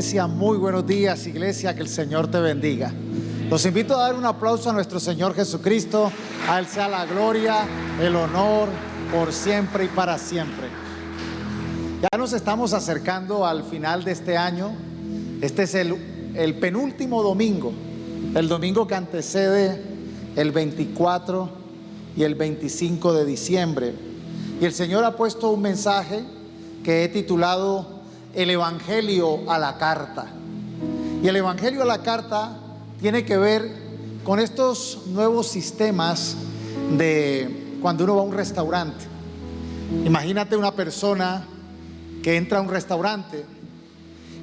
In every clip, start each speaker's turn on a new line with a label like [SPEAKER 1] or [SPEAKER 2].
[SPEAKER 1] iglesia, muy buenos días, iglesia, que el Señor te bendiga. Los invito a dar un aplauso a nuestro Señor Jesucristo. A Él sea la gloria, el honor, por siempre y para siempre. Ya nos estamos acercando al final de este año. Este es el penúltimo domingo, el domingo que antecede el 24 y el 25 de diciembre. Y el Señor ha puesto un mensaje que he titulado El Evangelio a la carta. Y el Evangelio a la carta tiene que ver con estos nuevos sistemas de cuando uno va a un restaurante. Imagínate una persona que entra a un restaurante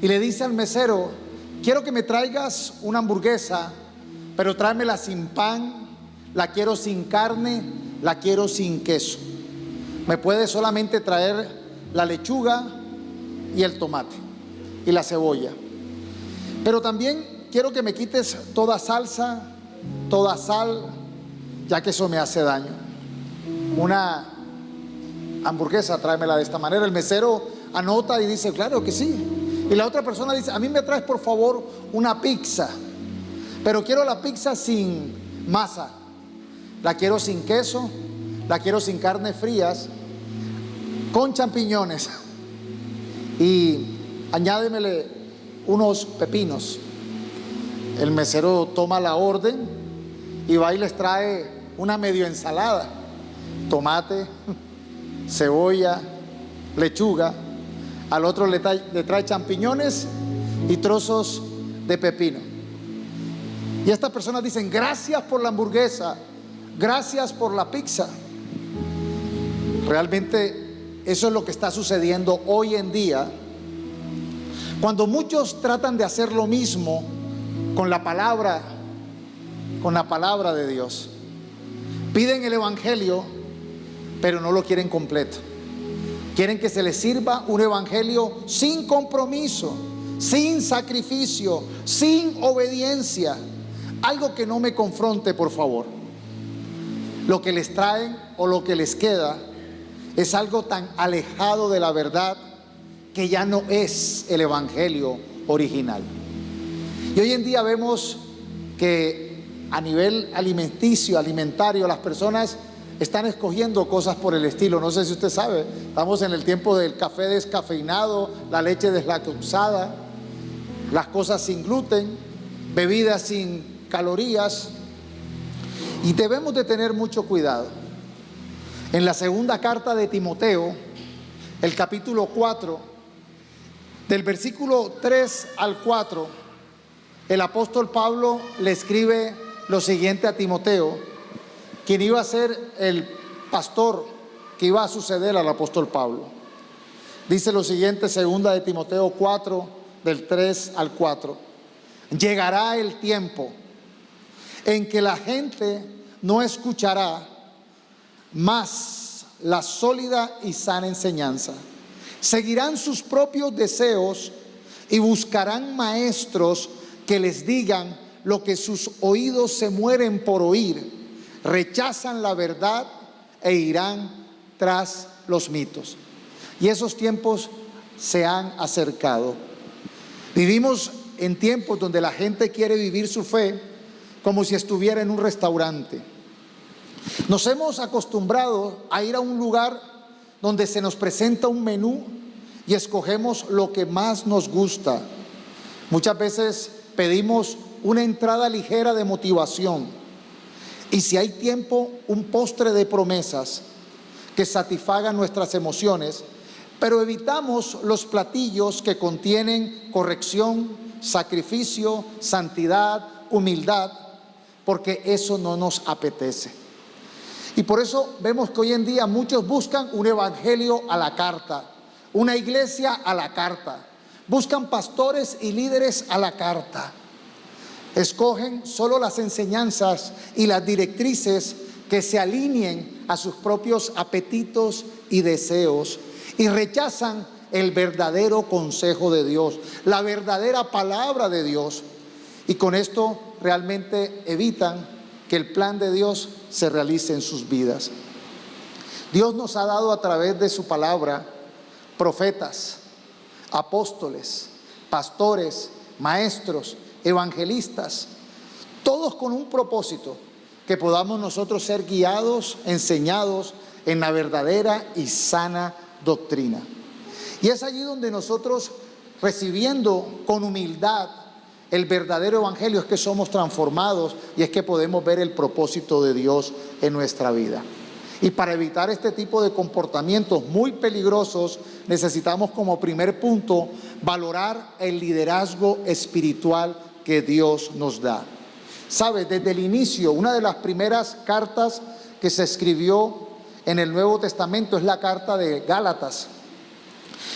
[SPEAKER 1] y le dice al mesero: quiero que me traigas una hamburguesa, pero tráemela sin pan, la quiero sin carne, la quiero sin queso. Me puedes solamente traer la lechuga y el tomate y la cebolla, pero también quiero que me quites toda salsa, toda sal, ya que eso me hace daño. Una hamburguesa, tráemela de esta manera. El mesero anota y dice: claro que sí. Y la otra persona dice: a mí me traes por favor una pizza, pero quiero la pizza sin masa, la quiero sin queso, la quiero sin carnes frías, con champiñones, y añádemele unos pepinos. El mesero toma la orden y va y les trae una medio ensalada: tomate, cebolla, lechuga. Al otro le trae champiñones y trozos de pepino. Y estas personas dicen: gracias por la hamburguesa, gracias por la pizza. Realmente eso es lo que está sucediendo hoy en día, cuando muchos tratan de hacer lo mismo con la palabra de Dios. Piden el evangelio, pero no lo quieren completo. Quieren que se les sirva un evangelio sin compromiso, sin sacrificio, sin obediencia. Algo que no me confronte, por favor. Lo que les traen o lo que les queda es algo tan alejado de la verdad que ya no es el evangelio original. Y hoy en día vemos que a nivel alimentario, las personas están escogiendo cosas por el estilo. No sé si usted sabe, estamos en el tiempo del café descafeinado, la leche deslactosada, las cosas sin gluten, bebidas sin calorías. Y debemos de tener mucho cuidado. En la segunda carta de Timoteo, el capítulo 4, del versículo 3 al 4, el apóstol Pablo le escribe lo siguiente a Timoteo, quien iba a ser el pastor que iba a suceder al apóstol Pablo. Dice lo siguiente, segunda de Timoteo 4, del 3 al 4: llegará el tiempo en que la gente no escuchará más la sólida y sana enseñanza. Seguirán sus propios deseos y buscarán maestros que les digan lo que sus oídos se mueren por oír. Rechazan la verdad e irán tras los mitos. Y esos tiempos se han acercado. Vivimos en tiempos donde la gente quiere vivir su fe como si estuviera en un restaurante. Nos hemos acostumbrado a ir a un lugar donde se nos presenta un menú y escogemos lo que más nos gusta. Muchas veces pedimos una entrada ligera de motivación, y si hay tiempo, un postre de promesas que satisfagan nuestras emociones, pero evitamos los platillos que contienen corrección, sacrificio, santidad, humildad, porque eso no nos apetece. Y por eso vemos que hoy en día muchos buscan un evangelio a la carta, una iglesia a la carta, buscan pastores y líderes a la carta. Escogen solo las enseñanzas y las directrices que se alineen a sus propios apetitos y deseos, y rechazan el verdadero consejo de Dios, la verdadera palabra de Dios, y con esto realmente evitan que el plan de Dios se realice en sus vidas. Dios nos ha dado a través de su palabra profetas, apóstoles, pastores, maestros, evangelistas, todos con un propósito: que podamos nosotros ser guiados, enseñados en la verdadera y sana doctrina. Y es allí donde nosotros, recibiendo con humildad el verdadero evangelio, es que somos transformados y es que podemos ver el propósito de Dios en nuestra vida. Y para evitar este tipo de comportamientos muy peligrosos, necesitamos como primer punto valorar el liderazgo espiritual que Dios nos da. ¿Sabe? Desde el inicio, una de las primeras cartas que se escribió en el Nuevo Testamento es la carta de Gálatas.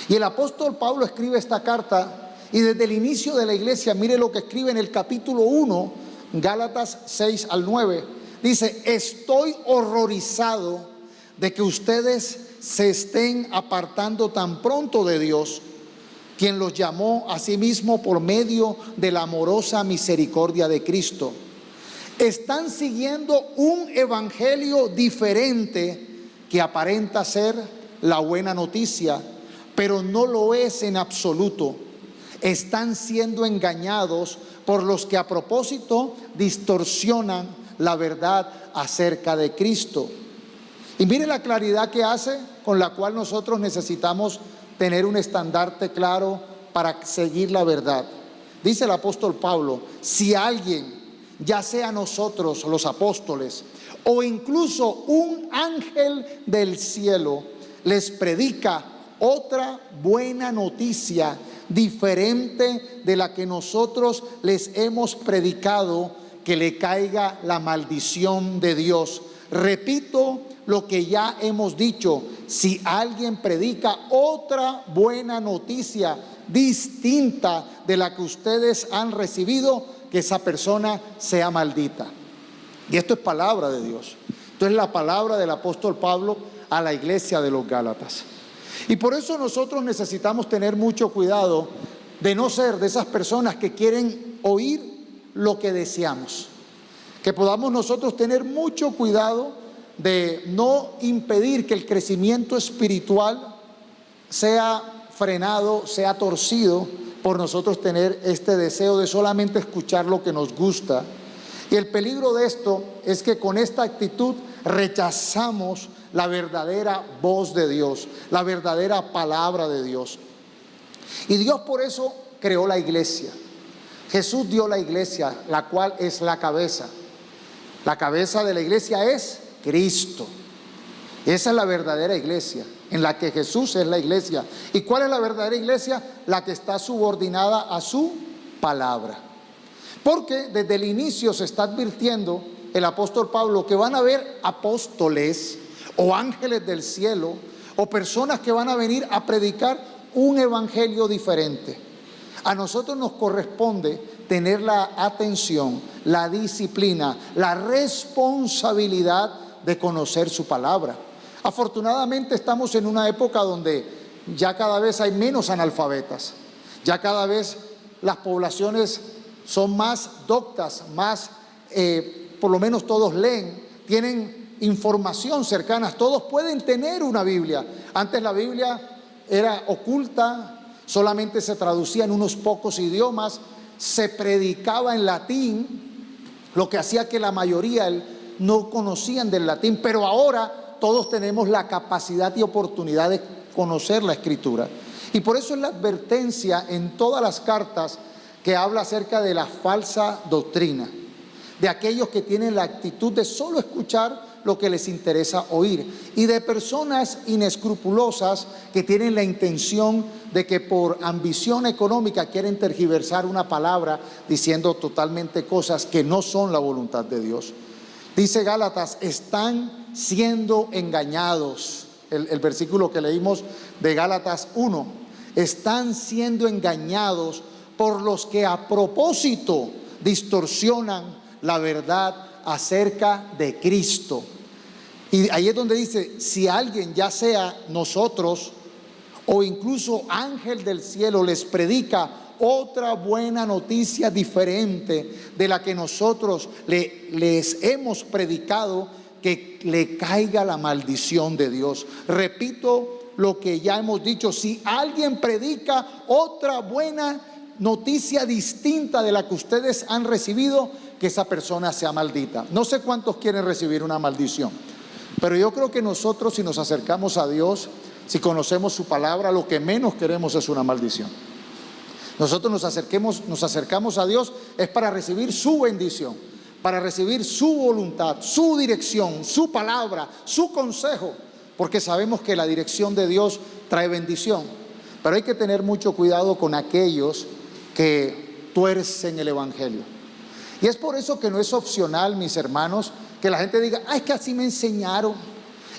[SPEAKER 1] Y el apóstol Pablo escribe esta carta, y desde el inicio de la iglesia, mire lo que escribe en el capítulo 1, Gálatas 6 al 9. Dice: estoy horrorizado de que ustedes se estén apartando tan pronto de Dios, quien los llamó a sí mismo por medio de la amorosa misericordia de Cristo. Están siguiendo un evangelio diferente que aparenta ser la buena noticia, pero no lo es en absoluto. Están siendo engañados por los que a propósito distorsionan la verdad acerca de Cristo. Y mire la claridad que hace, con la cual nosotros necesitamos tener un estandarte claro para seguir la verdad. Dice el apóstol Pablo: si alguien, ya sea nosotros los apóstoles o incluso un ángel del cielo, les predica otra buena noticia diferente de la que nosotros les hemos predicado, que le caiga la maldición de Dios. Repito lo que ya hemos dicho: si alguien predica otra buena noticia distinta de la que ustedes han recibido, que esa persona sea maldita. Y esto es palabra de Dios. Esto es la palabra del apóstol Pablo a la iglesia de los Gálatas. Y por eso nosotros necesitamos tener mucho cuidado de no ser de esas personas que quieren oír lo que deseamos. Que podamos nosotros tener mucho cuidado de no impedir que el crecimiento espiritual sea frenado, sea torcido por nosotros tener este deseo de solamente escuchar lo que nos gusta. Y el peligro de esto es que con esta actitud rechazamos la verdadera voz de Dios, la verdadera palabra de Dios. Y Dios por eso creó la iglesia. Jesús dio la iglesia, la cual es la cabeza. La cabeza de la iglesia es Cristo. Esa es la verdadera iglesia, en la que Jesús es la iglesia. ¿Y cuál es la verdadera iglesia? La que está subordinada a su palabra. Porque desde el inicio se está advirtiendo el apóstol Pablo que van a haber apóstoles o ángeles del cielo o personas que van a venir a predicar un evangelio diferente. A nosotros nos corresponde tener la atención, la disciplina, la responsabilidad de conocer su palabra. Afortunadamente estamos en una época donde ya cada vez hay menos analfabetas, ya cada vez las poblaciones son más doctas, más, por lo menos todos leen, tienen información cercana, todos pueden tener una Biblia. Antes la Biblia era oculta, solamente se traducía en unos pocos idiomas, se predicaba en latín, lo que hacía que la mayoría no conocían del latín, pero ahora todos tenemos la capacidad y oportunidad de conocer la Escritura. Y por eso es la advertencia en todas las cartas que habla acerca de la falsa doctrina, de aquellos que tienen la actitud de solo escuchar lo que les interesa oír, y de personas inescrupulosas que tienen la intención de que por ambición económica quieren tergiversar una palabra diciendo totalmente cosas que no son la voluntad de Dios. Dice Gálatas: están siendo engañados. El versículo que leímos de Gálatas 1: están siendo engañados por los que a propósito distorsionan la verdad acerca de Cristo. Y ahí es donde dice: si alguien, ya sea nosotros o incluso ángel del cielo, les predica otra buena noticia diferente de la que nosotros les hemos predicado, que le caiga la maldición de Dios. Repito lo que ya hemos dicho: si alguien predica otra buena noticia distinta de la que ustedes han recibido, que esa persona sea maldita. No sé cuántos quieren recibir una maldición, pero yo creo que nosotros, si nos acercamos a Dios, si conocemos su palabra, lo que menos queremos es una maldición. Nosotros nos acercamos a Dios es para recibir su bendición, para recibir su voluntad, su dirección, su palabra, su consejo, porque sabemos que la dirección de Dios trae bendición. Pero hay que tener mucho cuidado con aquellos que tuercen el evangelio. Y es por eso que no es opcional, mis hermanos, que la gente diga: es que así me enseñaron,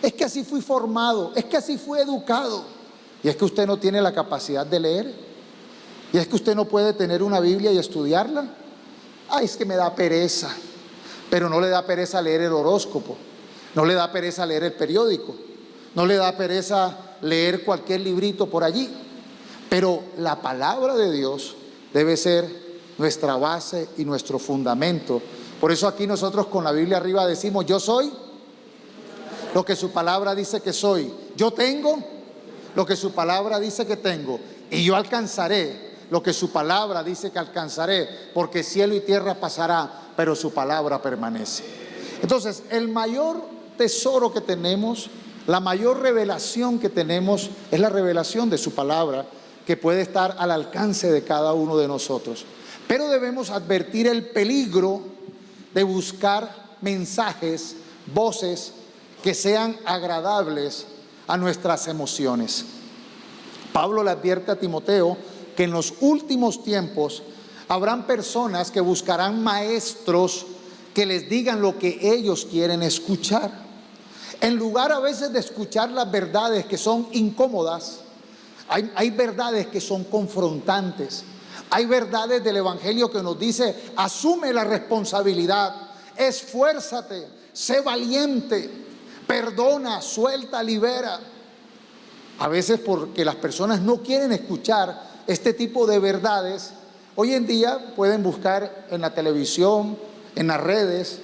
[SPEAKER 1] es que así fui formado, es que así fui educado. Y es que usted no tiene la capacidad de leer, y es que usted no puede tener una Biblia y estudiarla. Es que me da pereza. Pero no le da pereza leer el horóscopo, no le da pereza leer el periódico, no le da pereza leer cualquier librito por allí. Pero la palabra de Dios debe ser nuestra base y nuestro fundamento. Por eso aquí nosotros con la Biblia arriba decimos: yo soy lo que su palabra dice que soy, yo tengo lo que su palabra dice que tengo, y yo alcanzaré lo que su palabra dice que alcanzaré, porque cielo y tierra pasará, pero su palabra permanece. Entonces, el mayor tesoro que tenemos, la mayor revelación que tenemos, es la revelación de su palabra, que puede estar al alcance de cada uno de nosotros. Pero debemos advertir el peligro de buscar mensajes, voces que sean agradables a nuestras emociones. Pablo le advierte a Timoteo que en los últimos tiempos habrán personas que buscarán maestros que les digan lo que ellos quieren escuchar. En lugar a veces de escuchar las verdades que son incómodas, hay verdades que son confrontantes. Hay verdades del evangelio que nos dice: asume la responsabilidad, esfuérzate, sé valiente, perdona, suelta, libera. A veces, porque las personas no quieren escuchar este tipo de verdades, hoy en día pueden buscar en la televisión, en las redes,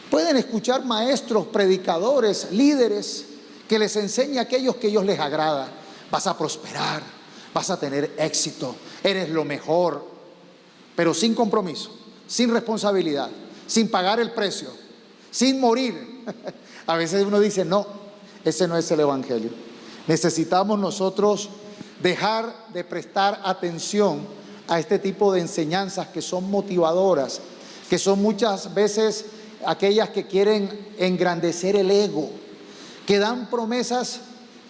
[SPEAKER 1] pueden escuchar maestros, predicadores, líderes que les enseñen aquellos que a ellos les agrada. Vas a prosperar, vas a tener éxito, eres lo mejor, pero sin compromiso, sin responsabilidad, sin pagar el precio, sin morir. A veces uno dice: no, ese no es el evangelio. Necesitamos nosotros dejar de prestar atención a este tipo de enseñanzas que son motivadoras, que son muchas veces aquellas que quieren engrandecer el ego, que dan promesas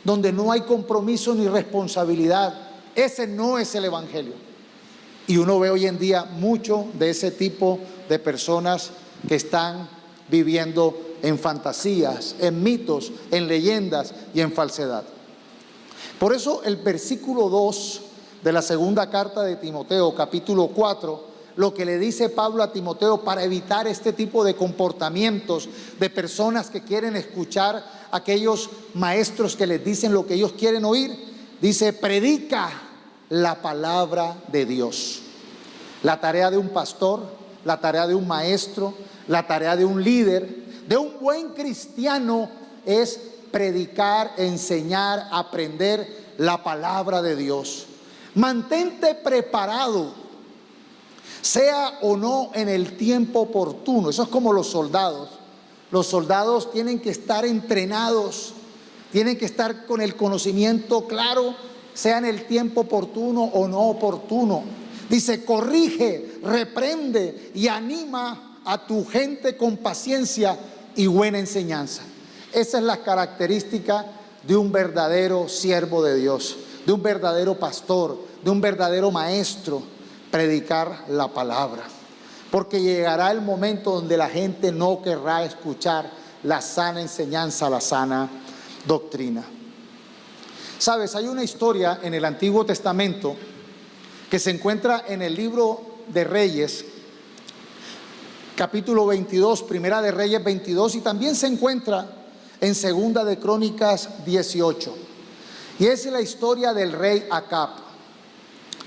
[SPEAKER 1] donde no hay compromiso ni responsabilidad. Ese no es el evangelio. Y uno ve hoy en día mucho de ese tipo de personas que están viviendo en fantasías, en mitos, en leyendas y en falsedad. Por eso el versículo 2 de la segunda carta de Timoteo, capítulo 4, lo que le dice Pablo a Timoteo para evitar este tipo de comportamientos de personas que quieren escuchar a aquellos maestros que les dicen lo que ellos quieren oír, dice: predica la palabra de Dios. La tarea de un pastor, la tarea de un maestro, la tarea de un líder, de un buen cristiano, es predicar, enseñar, aprender la palabra de Dios. Mantente preparado, sea o no en el tiempo oportuno. Eso es como los soldados. Los soldados tienen que estar entrenados, tienen que estar con el conocimiento claro, sea en el tiempo oportuno o no oportuno. Dice: corrige, reprende y anima a tu gente con paciencia y buena enseñanza. Esa es la característica de un verdadero siervo de Dios, de un verdadero pastor, de un verdadero maestro: predicar la palabra. Porque llegará el momento donde la gente no querrá escuchar la sana enseñanza, la sana doctrina. Sabes, hay una historia en el Antiguo Testamento que se encuentra en el libro de Reyes, capítulo 22, Primera de Reyes 22, y también se encuentra en Segunda de Crónicas 18. Y es la historia del rey Acab.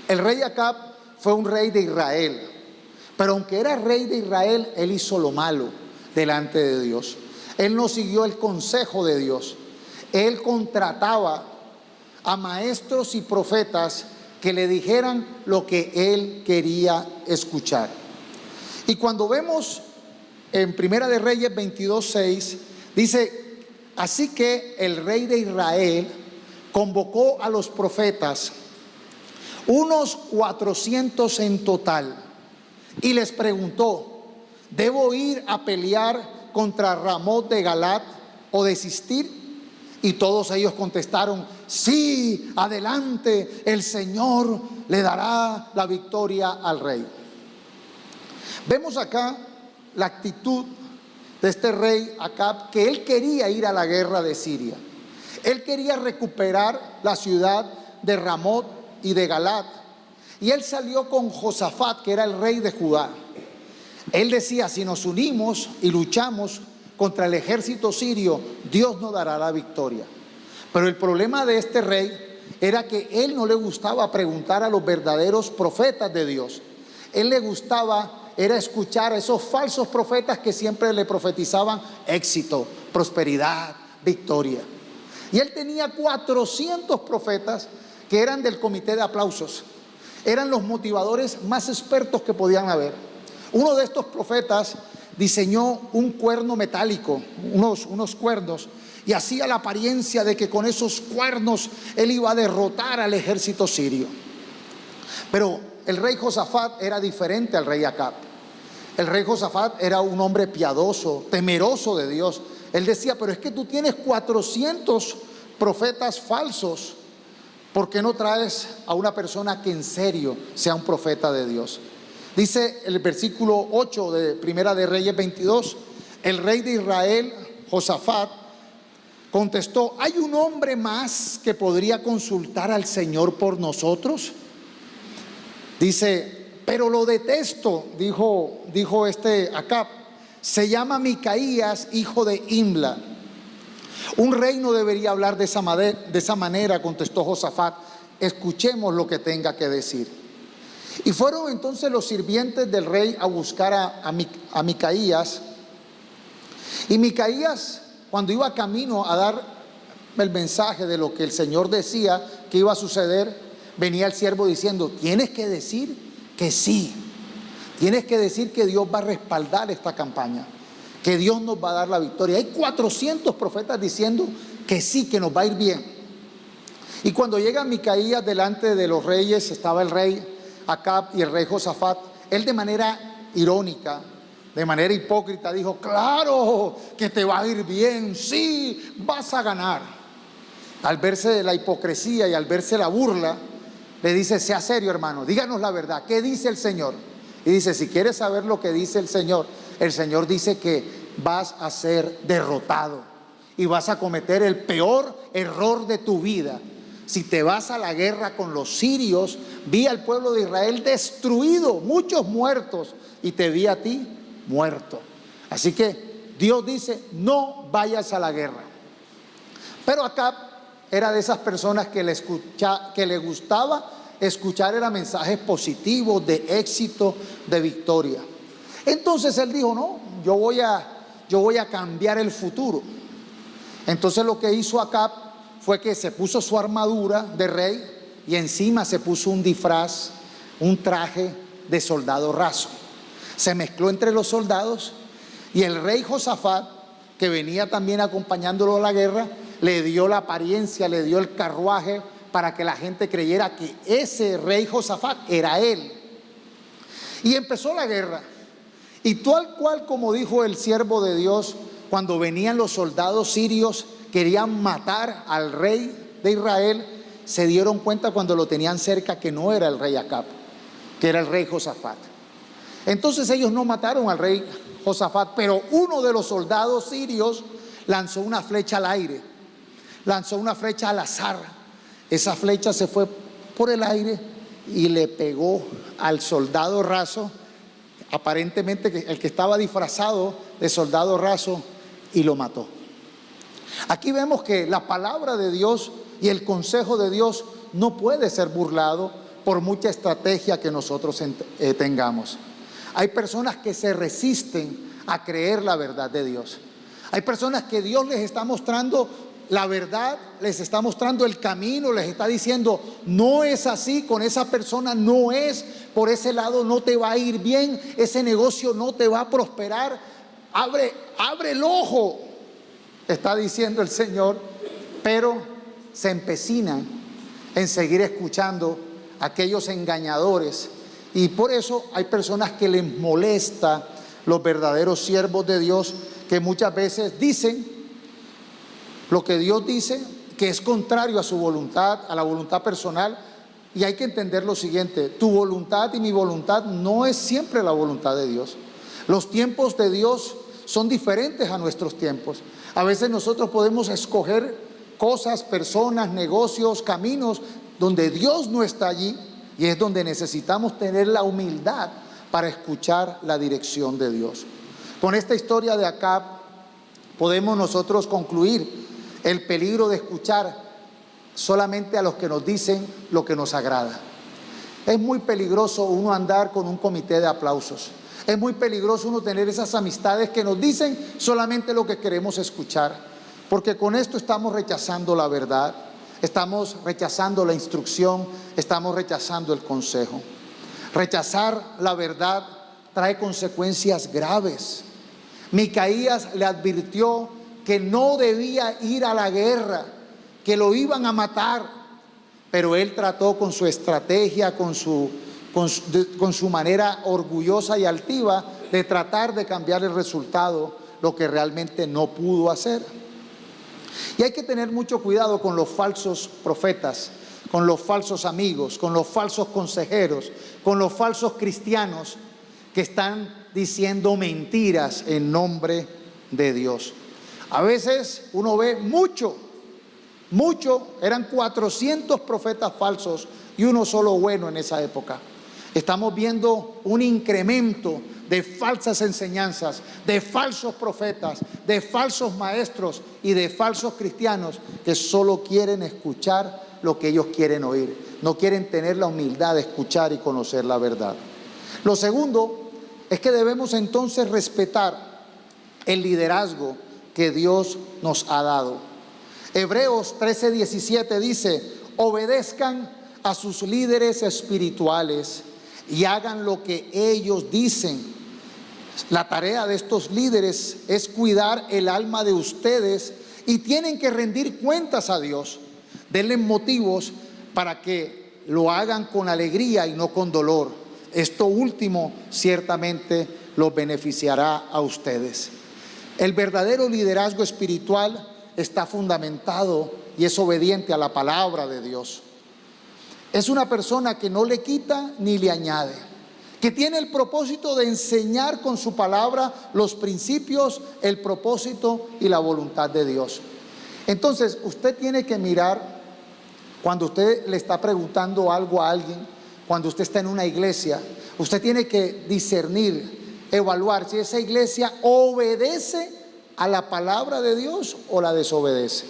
[SPEAKER 1] El rey Acab fue un rey de Israel, pero aunque era rey de Israel, él hizo lo malo delante de Dios. Él no siguió el consejo de Dios. Él contrataba a maestros y profetas que le dijeran lo que él quería escuchar. Y cuando vemos en Primera de Reyes 22:6, dice: así que el rey de Israel convocó a los profetas, unos 400 en total, y les preguntó: ¿debo ir a pelear contra Ramot de Galat o desistir? Y todos ellos contestaron: sí, adelante, el Señor le dará la victoria al rey. Vemos acá la actitud de este rey Acab, que él quería ir a la guerra de Siria. Él quería recuperar la ciudad de Ramot y de Galat. Y él salió con Josafat, que era el rey de Judá. Él decía: si nos unimos y luchamos contra el ejército sirio, Dios nos dará la victoria. Pero el problema de este rey era que él no le gustaba preguntar a los verdaderos profetas de Dios. Él le gustaba era escuchar a esos falsos profetas que siempre le profetizaban éxito, prosperidad, victoria. Y él tenía 400 profetas que eran del comité de aplausos. Eran los motivadores más expertos que podían haber. Uno de estos profetas diseñó un cuerno metálico, unos cuernos, y hacía la apariencia de que con esos cuernos él iba a derrotar al ejército sirio. Pero el rey Josafat era diferente al rey Acab. El rey Josafat era un hombre piadoso, temeroso de Dios. Él decía: pero es que tú tienes 400 profetas falsos, ¿por qué no traes a una persona que en serio sea un profeta de Dios? Dice el versículo 8 de Primera de Reyes 22: el rey de Israel, Josafat, contestó: ¿hay un hombre más que podría consultar al Señor por nosotros? Dice: pero lo detesto, dijo este Acab, se llama Micaías, hijo de Imla. Un rey no debería hablar de esa manera, contestó Josafat. Escuchemos lo que tenga que decir. Y fueron entonces los sirvientes del rey a buscar a Micaías. Y Micaías, cuando iba camino a dar el mensaje de lo que el Señor decía que iba a suceder, venía el siervo diciendo: tienes que decir que sí, tienes que decir que Dios va a respaldar esta campaña, que Dios nos va a dar la victoria. Hay 400 profetas diciendo que sí, que nos va a ir bien. Y cuando llega Micaías delante de los reyes, estaba el rey Acab y el rey Josafat. Él, de manera irónica, de manera hipócrita, dijo: claro que te va a ir bien, sí, vas a ganar. Al verse la hipocresía y al verse la burla, le dice: sea serio, hermano, díganos la verdad, ¿qué dice el Señor? Y dice: si quieres saber lo que dice el Señor dice que vas a ser derrotado y vas a cometer el peor error de tu vida. Si te vas a la guerra con los sirios, vi al pueblo de Israel destruido, muchos muertos, y te vi a ti muerto. Así que Dios dice: no vayas a la guerra. Pero Acab era de esas personas que le gustaba escuchar era mensajes positivos, de éxito, de victoria. Entonces él dijo: no, yo voy a cambiar el futuro. Entonces lo que hizo Acab fue que se puso su armadura de rey y encima se puso un disfraz, un traje de soldado raso. Se mezcló entre los soldados, y el rey Josafat, que venía también acompañándolo a la guerra, le dio la apariencia, le dio el carruaje para que la gente creyera que ese rey Josafat era él. Y empezó la guerra. Y tal cual como dijo el siervo de Dios, cuando venían los soldados sirios, querían matar al rey de Israel, se dieron cuenta cuando lo tenían cerca que no era el rey Acab, que era el rey Josafat. Entonces ellos no mataron al rey Josafat, pero uno de los soldados sirios lanzó una flecha al aire, lanzó una flecha al azar. Esa flecha se fue por el aire y le pegó al soldado raso, aparentemente el que estaba disfrazado de soldado raso, y lo mató. Aquí vemos que la palabra de Dios y el consejo de Dios no puede ser burlado por mucha estrategia que nosotros tengamos. Hay personas que se resisten a creer la verdad de Dios. Hay personas que Dios les está mostrando la verdad, les está mostrando el camino, les está diciendo, no es así, con esa persona no es, por ese lado no te va a ir bien, ese negocio no te va a prosperar, abre el ojo, está diciendo el Señor, pero se empecinan en seguir escuchando a aquellos engañadores, y por eso hay personas que les molesta los verdaderos siervos de Dios, que muchas veces dicen lo que Dios dice, que es contrario a su voluntad, a la voluntad personal. Y hay que entender lo siguiente: tu voluntad y mi voluntad no es siempre la voluntad de Dios. Los tiempos de Dios son diferentes a nuestros tiempos. A veces nosotros podemos escoger cosas, personas, negocios, caminos donde Dios no está allí, y es donde necesitamos tener la humildad para escuchar la dirección de Dios. Con esta historia de Acab podemos nosotros concluir el peligro de escuchar solamente a los que nos dicen lo que nos agrada. Es muy peligroso uno andar con un comité de aplausos. Es muy peligroso uno tener esas amistades que nos dicen solamente lo que queremos escuchar, porque con esto estamos rechazando la verdad, estamos rechazando la instrucción, estamos rechazando el consejo. Rechazar la verdad trae consecuencias graves. Micaías le advirtió que no debía ir a la guerra, que lo iban a matar, pero él trató con su estrategia, con su manera orgullosa y altiva de tratar de cambiar el resultado, lo que realmente no pudo hacer. Y hay que tener mucho cuidado con los falsos profetas, con los falsos amigos, con los falsos consejeros, con los falsos cristianos que están diciendo mentiras en nombre de Dios. A veces uno ve mucho, eran 400 profetas falsos y uno solo bueno en esa época. Estamos viendo un incremento de falsas enseñanzas, de falsos profetas, de falsos maestros y de falsos cristianos que solo quieren escuchar lo que ellos quieren oír. No quieren tener la humildad de escuchar y conocer la verdad. Lo segundo es que debemos entonces respetar el liderazgo que Dios nos ha dado. Hebreos 13:17 dice: obedezcan a sus líderes espirituales y hagan lo que ellos dicen. La tarea de estos líderes es cuidar el alma de ustedes y tienen que rendir cuentas a Dios. Denle motivos para que lo hagan con alegría y no con dolor. Esto último ciertamente los beneficiará a ustedes. El verdadero liderazgo espiritual está fundamentado y es obediente a la palabra de Dios. Es una persona que no le quita ni le añade, que tiene el propósito de enseñar con su palabra los principios, el propósito y la voluntad de Dios. Entonces, usted tiene que mirar, cuando usted le está preguntando algo a alguien, cuando usted está en una iglesia, usted tiene que discernir, evaluar si esa iglesia obedece a la palabra de Dios o la desobedece.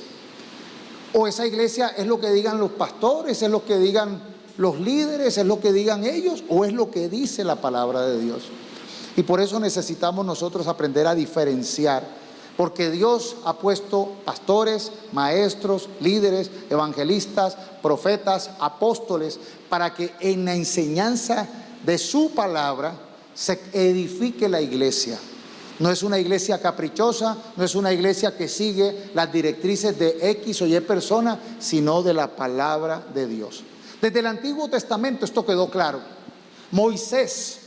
[SPEAKER 1] O esa iglesia es lo que digan los pastores, es lo que digan los líderes, es lo que digan ellos, o es lo que dice la palabra de Dios. Y por eso necesitamos nosotros aprender a diferenciar, porque Dios ha puesto pastores, maestros, líderes, evangelistas, profetas, apóstoles, para que en la enseñanza de su palabra se edifique la iglesia. No es una iglesia caprichosa, no es una iglesia que sigue las directrices de X o Y persona, sino de la palabra de Dios. Desde el Antiguo Testamento esto quedó claro. Moisés,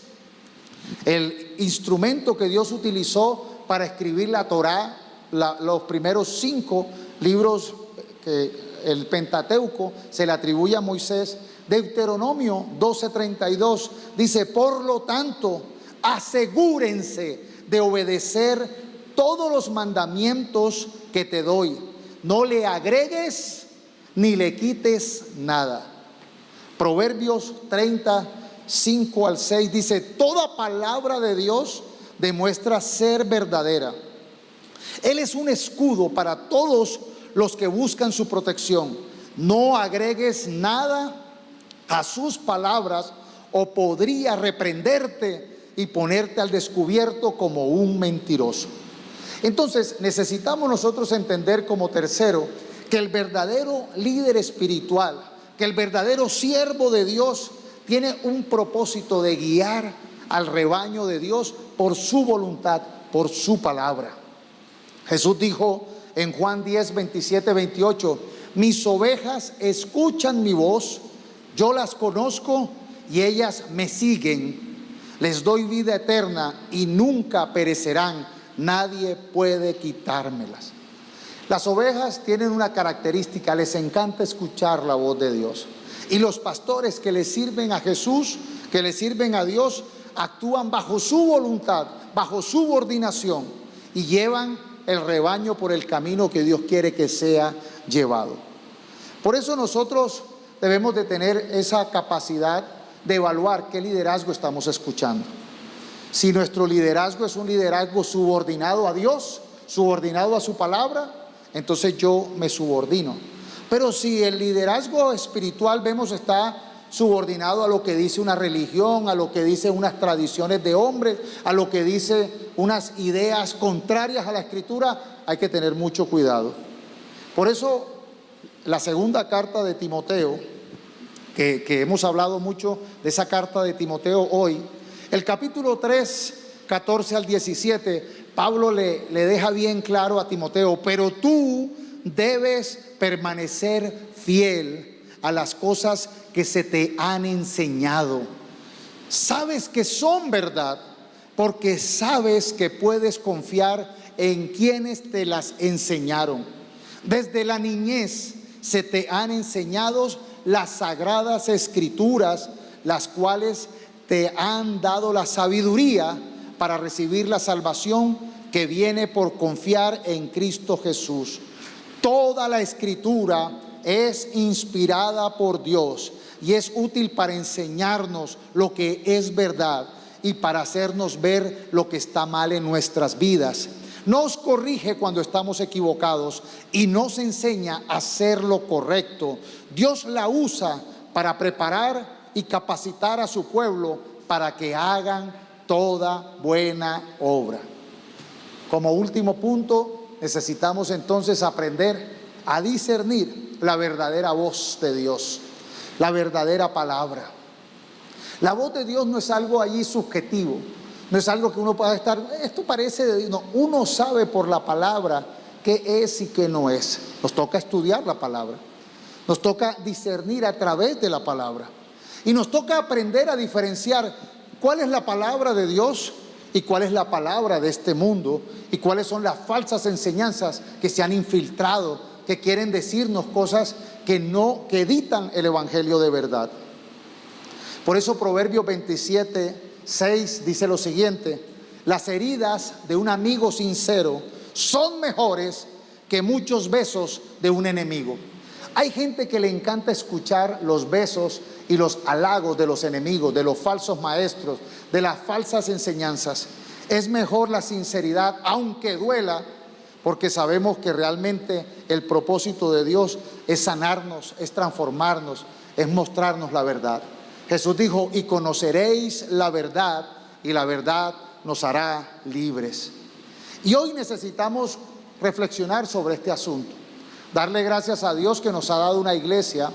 [SPEAKER 1] el instrumento que Dios utilizó para escribir la Torá, los primeros 5 libros que el Pentateuco se le atribuye a Moisés. Deuteronomio 12:32 dice: por lo tanto, asegúrense de obedecer todos los mandamientos que te doy. No le agregues ni le quites nada. Proverbios 30:5-6 dice: toda palabra de Dios demuestra ser verdadera. Él es un escudo para todos los que buscan su protección. No agregues nada a sus palabras o podría reprenderte y ponerte al descubierto como un mentiroso. Entonces necesitamos nosotros entender como tercero que el verdadero líder espiritual, que el verdadero siervo de Dios tiene un propósito de guiar al rebaño de Dios por su voluntad, por su palabra. Jesús dijo en Juan 10, 27, 28, mis ovejas escuchan mi voz, yo las conozco y ellas me siguen, les doy vida eterna y nunca perecerán, nadie puede quitármelas. Las ovejas tienen una característica, les encanta escuchar la voz de Dios. Y los pastores que le sirven a Jesús, que le sirven a Dios, actúan bajo su voluntad, bajo su subordinación y llevan el rebaño por el camino que Dios quiere que sea llevado. Por eso nosotros debemos de tener esa capacidad de evaluar qué liderazgo estamos escuchando. Si nuestro liderazgo es un liderazgo subordinado a Dios, subordinado a su palabra, entonces yo me subordino. Pero si el liderazgo espiritual vemos está subordinado a lo que dice una religión, a lo que dice unas tradiciones de hombres, a lo que dice unas ideas contrarias a la Escritura, hay que tener mucho cuidado. Por eso la segunda carta de Timoteo, que hemos hablado mucho de esa carta de Timoteo hoy, el capítulo 3, 14 al 17, Pablo le deja bien claro a Timoteo, pero tú debes permanecer fiel a las cosas que se te han enseñado. Sabes que son verdad, porque sabes que puedes confiar en quienes te las enseñaron. Desde la niñez se te han enseñado las sagradas escrituras, las cuales te han dado la sabiduría para recibir la salvación que viene por confiar en Cristo Jesús. Toda la escritura es inspirada por Dios y es útil para enseñarnos lo que es verdad y para hacernos ver lo que está mal en nuestras vidas. Nos corrige cuando estamos equivocados y nos enseña a hacer lo correcto. Dios la usa para preparar y capacitar a su pueblo para que hagan toda buena obra. Como último punto, necesitamos entonces aprender a discernir la verdadera voz de Dios, la verdadera palabra. La voz de Dios no es algo allí subjetivo, no es algo que uno pueda estar, esto parece de Dios. No, uno sabe por la palabra qué es y qué no es. Nos toca estudiar la palabra, nos toca discernir a través de la palabra y nos toca aprender a diferenciar cuál es la palabra de Dios y cuál es la palabra de este mundo y cuáles son las falsas enseñanzas que se han infiltrado, que quieren decirnos cosas que editan el evangelio de verdad. Por eso Proverbios 27, 6 dice lo siguiente: las heridas de un amigo sincero son mejores que muchos besos de un enemigo. Hay gente que le encanta escuchar los besos y los halagos de los enemigos, de los falsos maestros, de las falsas enseñanzas. Es mejor la sinceridad, aunque duela, porque sabemos que realmente el propósito de Dios es sanarnos, es transformarnos, es mostrarnos la verdad. Jesús dijo: y conoceréis la verdad, y la verdad nos hará libres. Y hoy necesitamos reflexionar sobre este asunto. Darle gracias a Dios que nos ha dado una iglesia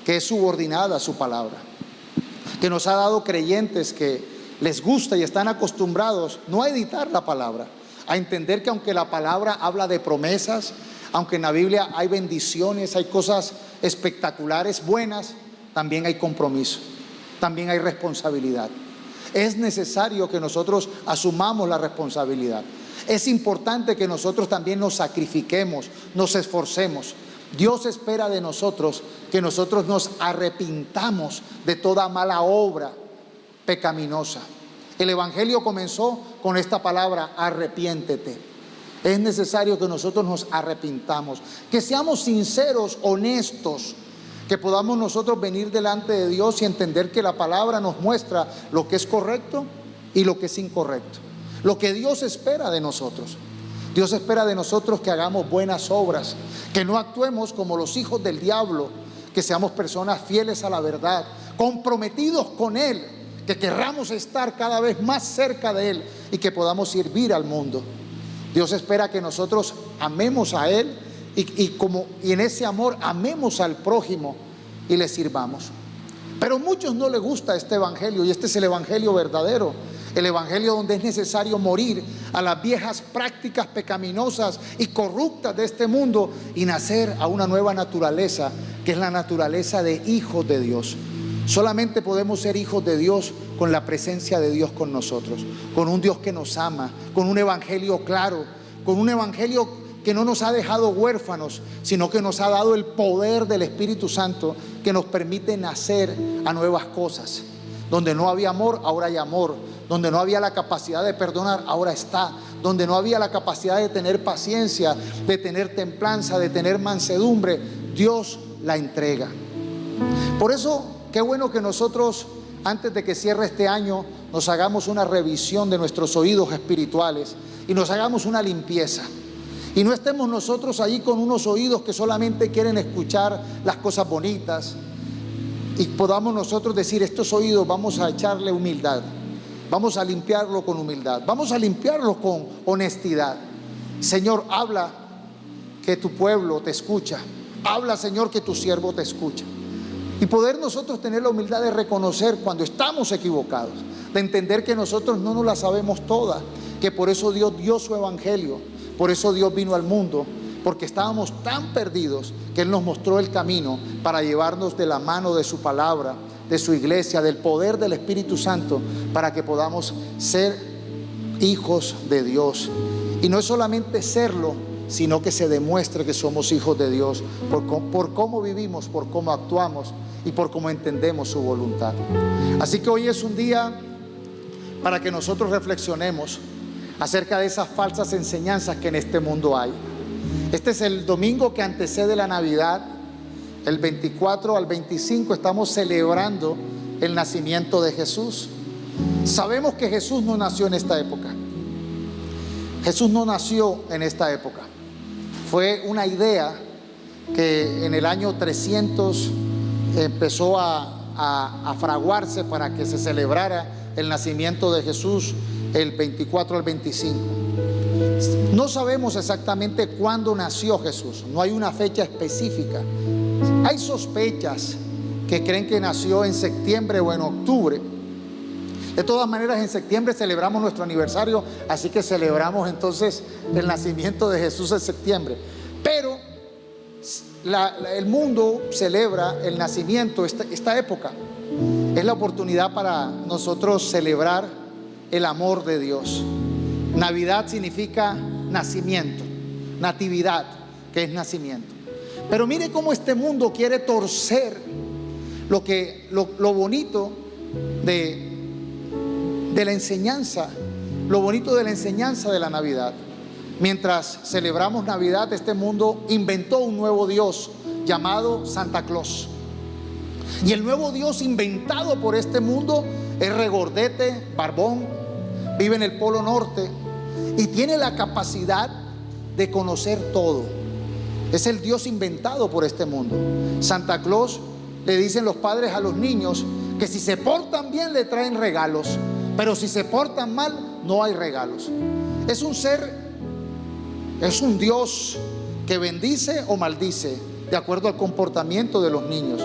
[SPEAKER 1] que es subordinada a su palabra, que nos ha dado creyentes que les gusta y están acostumbrados no a editar la palabra, a entender que aunque la palabra habla de promesas, aunque en la Biblia hay bendiciones, hay cosas espectaculares, buenas, también hay compromiso, también hay responsabilidad. Es necesario que nosotros asumamos la responsabilidad. Es importante que nosotros también nos sacrifiquemos, nos esforcemos. Dios espera de nosotros que nosotros nos arrepintamos de toda mala obra pecaminosa. El evangelio comenzó con esta palabra: arrepiéntete. Es necesario que nosotros nos arrepintamos, que seamos sinceros, honestos, que podamos nosotros venir delante de Dios y entender que la palabra nos muestra lo que es correcto y lo que es incorrecto, lo que Dios espera de nosotros. Dios espera de nosotros que hagamos buenas obras, que no actuemos como los hijos del diablo, que seamos personas fieles a la verdad, comprometidos con Él, que querramos estar cada vez más cerca de Él y que podamos servir al mundo. Dios espera que nosotros amemos a Él y en ese amor amemos al prójimo y le sirvamos. Pero a muchos no les gusta este evangelio, y este es el evangelio verdadero, el evangelio donde es necesario morir a las viejas prácticas pecaminosas y corruptas de este mundo y nacer a una nueva naturaleza, que es la naturaleza de hijos de Dios. Solamente podemos ser hijos de Dios con la presencia de Dios con nosotros, con un Dios que nos ama, con un evangelio claro, con un evangelio que no nos ha dejado huérfanos, sino que nos ha dado el poder del Espíritu Santo que nos permite nacer a nuevas cosas. Donde no había amor, ahora hay amor. Donde no había la capacidad de perdonar, ahora está. Donde no había la capacidad de tener paciencia, de tener templanza, de tener mansedumbre, Dios la entrega. Por eso, qué bueno que nosotros, antes de que cierre este año, nos hagamos una revisión de nuestros oídos espirituales y nos hagamos una limpieza. Y no estemos nosotros allí con unos oídos que solamente quieren escuchar las cosas bonitas, y podamos nosotros decir: estos oídos vamos a echarle humildad, vamos a limpiarlo con humildad, vamos a limpiarlo con honestidad. Señor, habla, que tu pueblo te escucha. Habla, Señor, que tu siervo te escucha. Y poder nosotros tener la humildad de reconocer cuando estamos equivocados, de entender que nosotros no nos la sabemos toda, que por eso Dios dio su evangelio, por eso Dios vino al mundo, porque estábamos tan perdidos que Él nos mostró el camino para llevarnos de la mano de su palabra, de su iglesia, del poder del Espíritu Santo, para que podamos ser hijos de Dios. Y no es solamente serlo, sino que se demuestre que somos hijos de Dios por cómo vivimos, por cómo actuamos y por cómo entendemos su voluntad. Así que hoy es un día para que nosotros reflexionemos acerca de esas falsas enseñanzas que en este mundo hay. Este es el domingo que antecede la Navidad. El 24 al 25 estamos celebrando el nacimiento de Jesús. Sabemos que Jesús no nació en esta época. Jesús no nació en esta época. Fue una idea que en el año 300 empezó a fraguarse para que se celebrara el nacimiento de Jesús el 24 al 25. No sabemos exactamente cuándo nació Jesús, no hay una fecha específica. Hay sospechas que creen que nació en septiembre o en octubre. De todas maneras, en septiembre celebramos nuestro aniversario, así que celebramos entonces el nacimiento de Jesús en septiembre. Pero el mundo celebra el nacimiento, esta época. Es la oportunidad para nosotros celebrar el amor de Dios. Navidad significa nacimiento, natividad, que es nacimiento. Pero mire cómo este mundo quiere torcer lo bonito de la enseñanza, lo bonito de la enseñanza de la Navidad. Mientras celebramos Navidad, este mundo inventó un nuevo Dios llamado Santa Claus. Y el nuevo Dios inventado por este mundo es regordete, barbón, vive en el Polo Norte y tiene la capacidad de conocer todo. Es el Dios inventado por este mundo. Santa Claus, le dicen los padres a los niños que si se portan bien le traen regalos, pero si se portan mal no hay regalos. Es un Dios que bendice o maldice de acuerdo al comportamiento de los niños.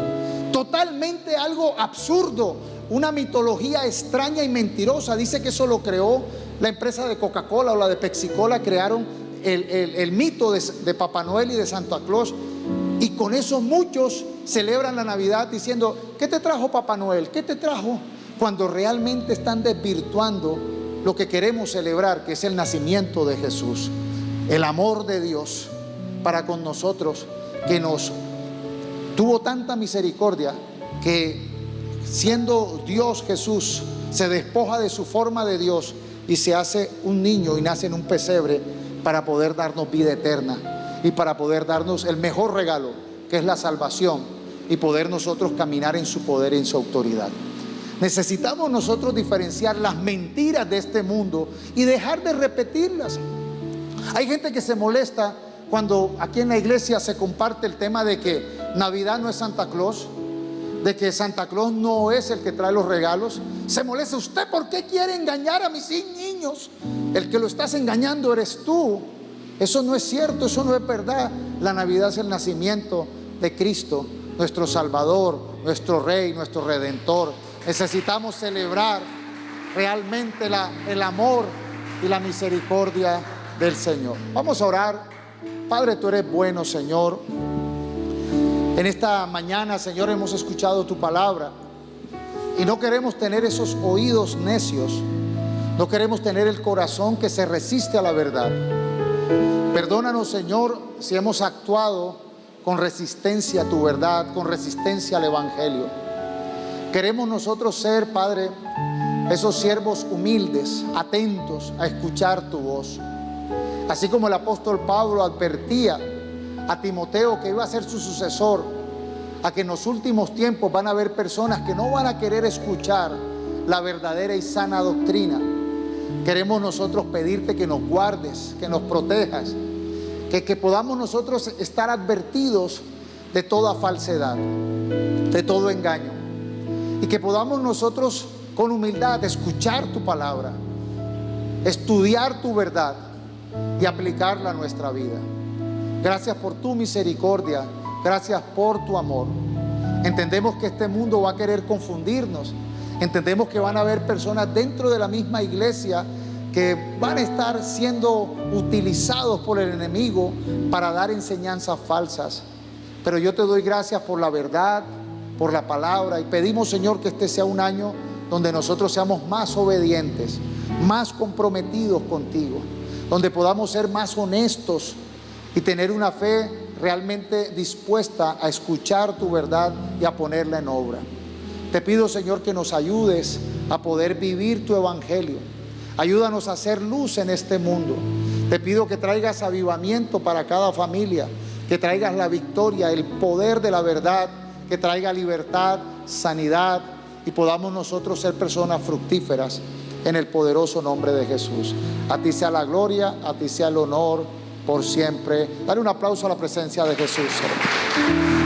[SPEAKER 1] Totalmente algo absurdo, una mitología extraña y mentirosa. Dice que eso lo creó la empresa de Coca-Cola o la de Pepsi-Cola, crearon el mito de Papá Noel y de Santa Claus, y con eso muchos celebran la Navidad diciendo: ¿qué te trajo Papá Noel? ¿Qué te trajo? Cuando realmente están desvirtuando lo que queremos celebrar, que es el nacimiento de Jesús, el amor de Dios para con nosotros, que nos tuvo tanta misericordia que siendo Dios Jesús se despoja de su forma de Dios y se hace un niño y nace en un pesebre para poder darnos vida eterna y para poder darnos el mejor regalo, que es la salvación, y poder nosotros caminar en su poder y en su autoridad. Necesitamos nosotros diferenciar las mentiras de este mundo y dejar de repetirlas. Hay gente que se molesta cuando aquí en la iglesia se comparte el tema de que Navidad no es Santa Claus, de que Santa Claus no es el que trae los regalos. Se molesta: ¿usted por qué quiere engañar a mis niños? El que lo estás engañando eres tú. Eso no es cierto, eso no es verdad. La Navidad es el nacimiento de Cristo, nuestro Salvador, nuestro Rey, nuestro Redentor. Necesitamos celebrar realmente el amor y la misericordia del Señor. Vamos a orar. Padre, tú eres bueno, Señor. En esta mañana, Señor, hemos escuchado tu palabra y no queremos tener esos oídos necios, no queremos tener el corazón que se resiste a la verdad. Perdónanos, Señor, si hemos actuado con resistencia a tu verdad, con resistencia al Evangelio. Queremos nosotros ser, Padre, esos siervos humildes, atentos a escuchar tu voz. Así como el apóstol Pablo advertía a Timoteo que iba a ser su sucesor, a que en los últimos tiempos van a haber personas que no van a querer escuchar la verdadera y sana doctrina. Queremos nosotros pedirte que nos guardes, que nos protejas, que podamos nosotros estar advertidos de toda falsedad, de todo engaño, y que podamos nosotros con humildad escuchar tu palabra, estudiar tu verdad y aplicarla a nuestra vida. Gracias por tu misericordia, gracias por tu amor. Entendemos que este mundo va a querer confundirnos. Entendemos que van a haber personas dentro de la misma iglesia que van a estar siendo utilizados por el enemigo para dar enseñanzas falsas. Pero yo te doy gracias por la verdad, por la palabra, y pedimos, Señor, que este sea un año donde nosotros seamos más obedientes, más comprometidos contigo, donde podamos ser más honestos y tener una fe realmente dispuesta a escuchar tu verdad y a ponerla en obra. Te pido, Señor, que nos ayudes a poder vivir tu evangelio. Ayúdanos a hacer luz en este mundo. Te pido que traigas avivamiento para cada familia, que traigas la victoria, el poder de la verdad, que traiga libertad, sanidad, y podamos nosotros ser personas fructíferas en el poderoso nombre de Jesús. A ti sea la gloria, a ti sea el honor por siempre. Dale un aplauso a la presencia de Jesús, hermano.